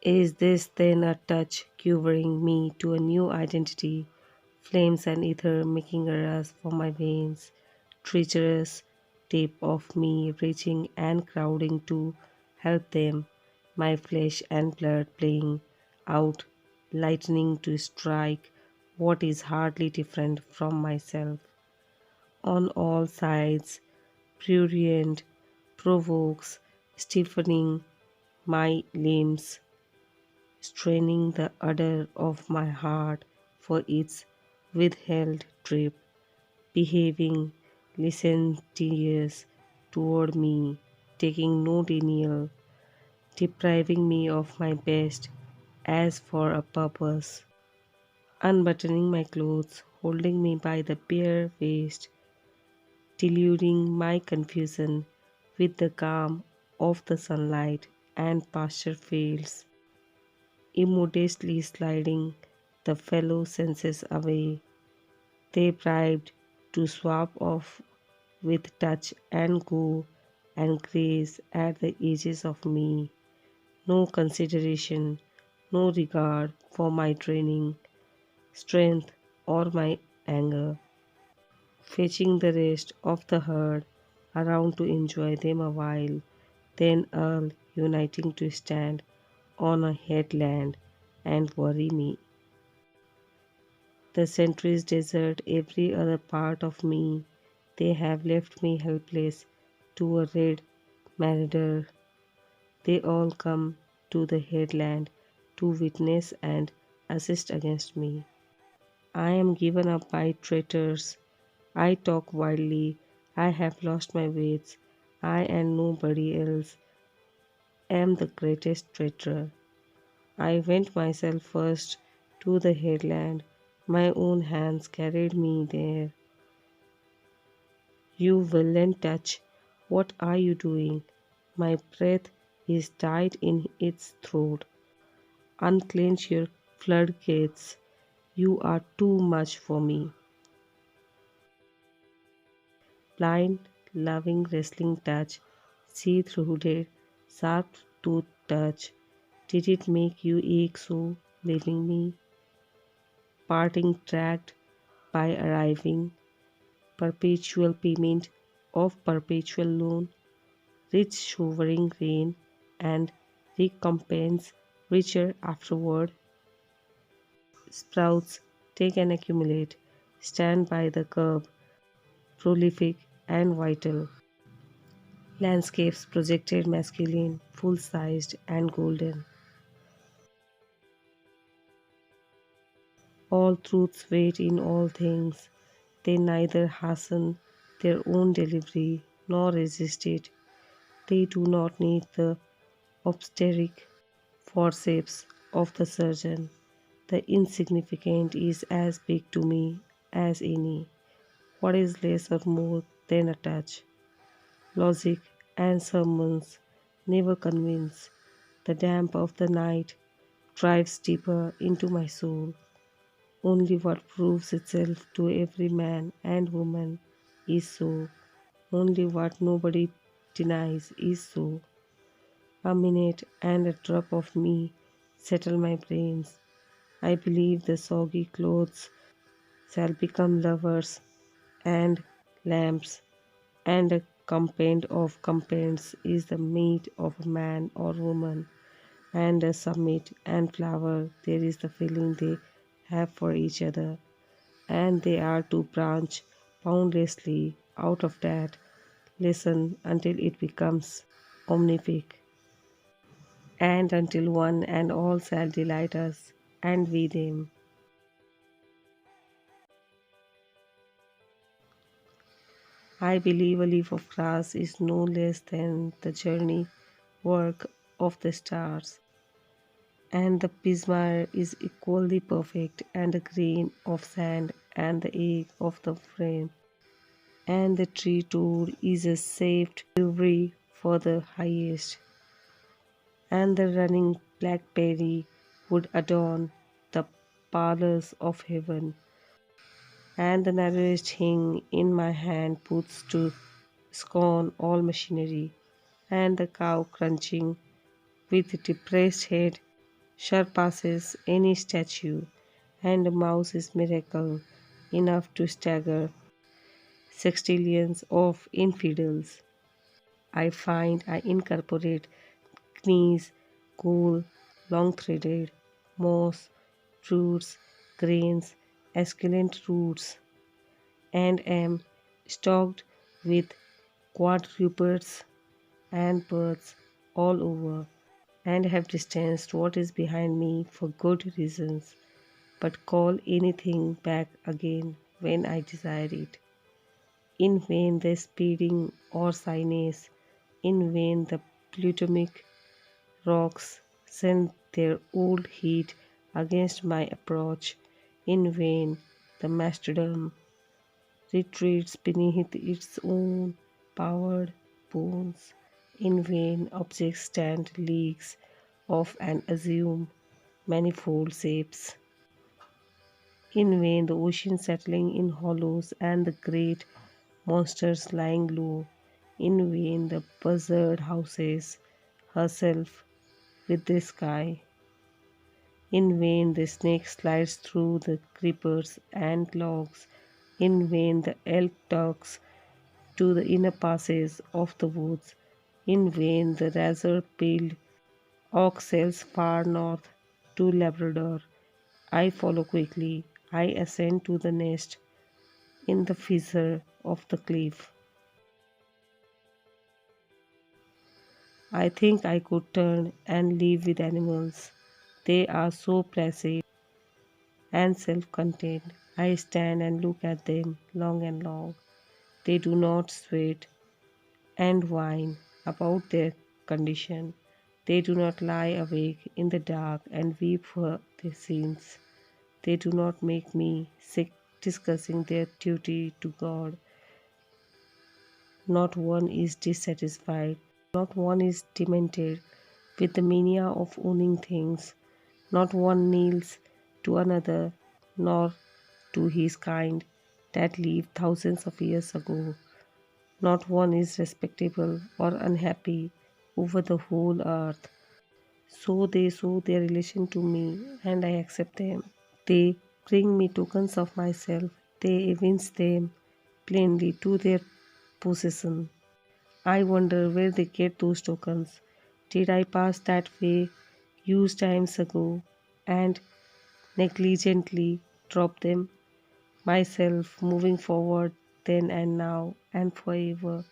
Is this then a touch quivering me to a new identity? Flames and ether making a rush for my veins, treacherous tape of me reaching and crowding to help them, my flesh and blood playing out, lightning to strike what is hardly different from myself. On all sides, prurient, provokes, stiffening my limbs, straining the udder of my heart for its withheld trip, behaving licentious toward me, taking no denial, depriving me of my best as for a purpose, unbuttoning my clothes, holding me by the bare waist, deluding my confusion with the calm of the sunlight and pasture fields, immodestly sliding the fellow senses away. They bribed to swap off with touch and go and graze at the edges of me. No consideration, no regard for my training, strength, or my anger. Fetching the rest of the herd around to enjoy them a while, then all uniting to stand on a headland and worry me. The centuries desert every other part of me. They have left me helpless to a red marauder. They all come to the headland to witness and assist against me. I am given up by traitors. I talk wildly. I have lost my wits. I and nobody else am the greatest traitor. I went myself first to the headland. My own hands carried me there. You villain touch, what are you doing? My breath is tied in its throat. Unclench your floodgates. You are too much for me. Blind, loving, wrestling touch, see through it, sharp tooth touch. Did it make you ache so, leaving me? Parting tracked by arriving, perpetual payment of perpetual loan, rich showering rain, and recompense richer afterward. Sprouts take and accumulate, stand by the curb, prolific and vital. Landscapes projected masculine, full sized, and golden. All truths wait in all things. They neither hasten their own delivery nor resist it. They do not need the obstetric forceps of the surgeon. The insignificant is as big to me as any. What is less or more than a touch? Logic and sermons never convince. The damp of the night drives deeper into my soul. Only what proves itself to every man and woman is so. Only what nobody denies is so. A minute and a drop of me settle my brains. I believe the soggy clothes shall become lovers and lamps, and a compend of compends is the mate of a man or woman, and a summit and flower there is the feeling they have for each other, and they are to branch boundlessly out of that. Listen until it becomes omnific, and until one and all shall delight us, and we them. I believe a leaf of grass is no less than the journey work of the stars, and the pismire is equally perfect, and the grain of sand, and the egg of the frame, and the tree toad is a saved delivery for the highest, and the running blackberry would adorn the parlors of heaven, and the narrowest thing in my hand puts to scorn all machinery, and the cow crunching with depressed head surpasses any statue, and a mouse is miracle enough to stagger sextillions of infidels. I find I incorporate knees, cool, long threaded, moss, fruits, grains, esculent roots, and am stocked with quadrupeds and birds all over, and have distanced what is behind me for good reasons, but call anything back again when I desire it. In vain the speeding Orsines, in vain the Plutomic rocks send their old heat against my approach, in vain the mastodon retreats beneath its own powered bones, in vain objects stand leagues off and assume manifold shapes. In vain the ocean settling in hollows and the great monsters lying low. In vain the buzzard houses herself with the sky. In vain the snake slides through the creepers and logs. In vain the elk tugs to the inner passes of the woods. In vain the razor-billed ox sails far north to Labrador. I follow quickly. I ascend to the nest in the fissure of the cliff. I think I could turn and live with animals. They are so placid and self contained. I stand and look at them long and long. They do not sweat and whine about their condition. They do not lie awake in the dark and weep for their sins. They do not make me sick discussing their duty to God. Not one is dissatisfied, not one is demented with the mania of owning things. Not one kneels to another, nor to his kind that lived thousands of years ago. Not one is respectable or unhappy over the whole earth. So they show their relation to me, and I accept them. They bring me tokens of myself. They evince them plainly to their possession. I wonder where they get those tokens. Did I pass that way huge times ago and negligently drop them? Myself moving forward then and now and forever,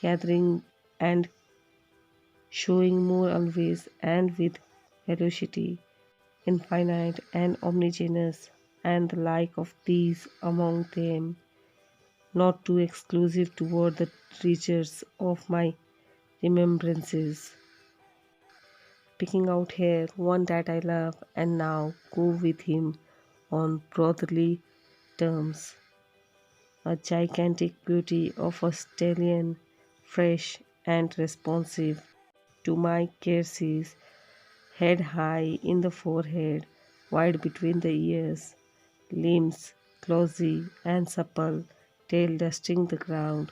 gathering and showing more always and with velocity, infinite and omnigenous, and the like of these among them, not too exclusive toward the treasures of my remembrances. Picking out here one that I love and now go with him on brotherly terms. A gigantic beauty of a stallion, fresh and responsive to my caresses, head high in the forehead, wide between the ears, limbs glossy and supple, tail dusting the ground,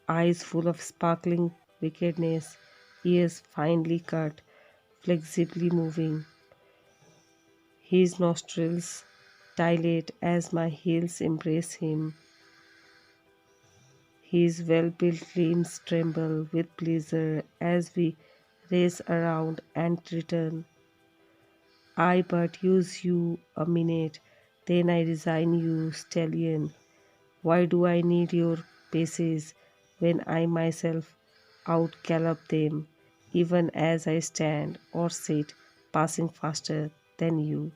eyes full of sparkling wickedness, ears finely cut, flexibly moving. His nostrils dilate as my heels embrace him. His well built limbs tremble with pleasure as we race around and return. I but use you a minute, then I resign you, stallion. Why do I need your paces when I myself out gallop them, even as I stand or sit, passing faster than you?